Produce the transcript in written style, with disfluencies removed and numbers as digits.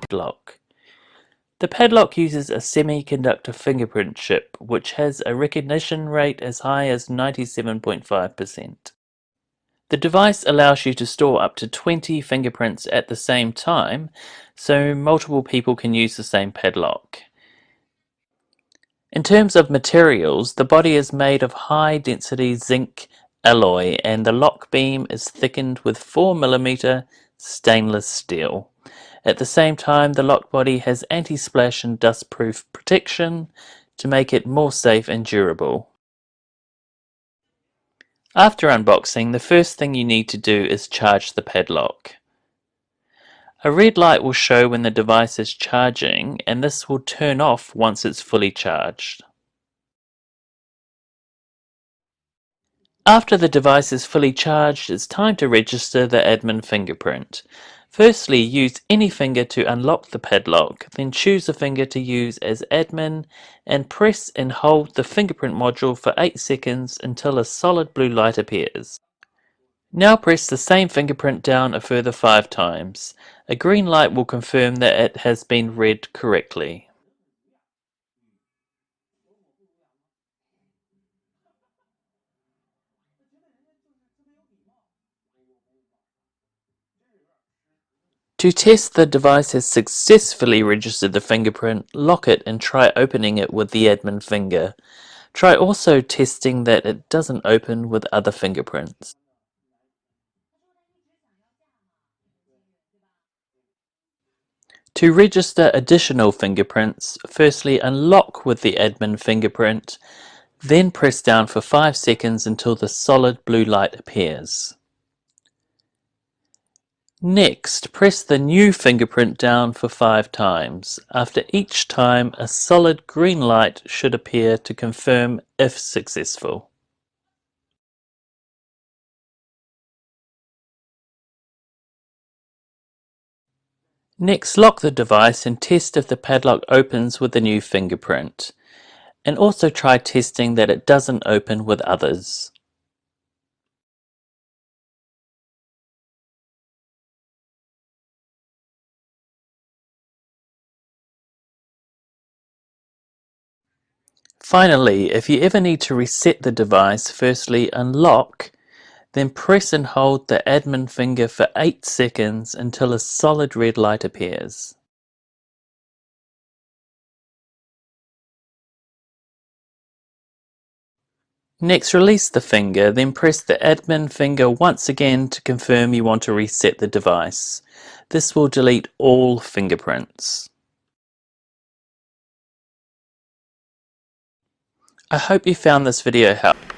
padlock. The padlock uses a semiconductor fingerprint chip which has a recognition rate as high as 97.5%. The device allows you to store up to 20 fingerprints at the same time, so multiple people can use the same padlock. In terms of materials, the body is made of high-density zinc alloy and the lock beam is thickened with 4mm stainless steel. At the same time, the lock body has anti-splash and dust-proof protection to make it more safe and durable. After unboxing, the first thing you need to do is charge the padlock. A red light will show when the device is charging, and this will turn off once it's fully charged. After the device is fully charged, it's time to register the admin fingerprint. Firstly, use any finger to unlock the padlock, then choose a finger to use as admin and press and hold the fingerprint module for 8 seconds until a solid blue light appears. Now press the same fingerprint down a further 5 times. A green light will confirm that it has been read correctly. To test the device has successfully registered the fingerprint, lock it and try opening it with the admin finger. Try also testing that it doesn't open with other fingerprints. To register additional fingerprints, firstly unlock with the admin fingerprint, then press down for 5 seconds until the solid blue light appears. Next, press the new fingerprint down for 5 times. After each time, a solid green light should appear to confirm if successful. Next, lock the device and test if the padlock opens with the new fingerprint. And also try testing that it doesn't open with others. Finally, if you ever need to reset the device, firstly unlock, then press and hold the admin finger for 8 seconds until a solid red light appears. Next, release the finger, then press the admin finger once again to confirm you want to reset the device. This will delete all fingerprints. I hope you found this video helpful.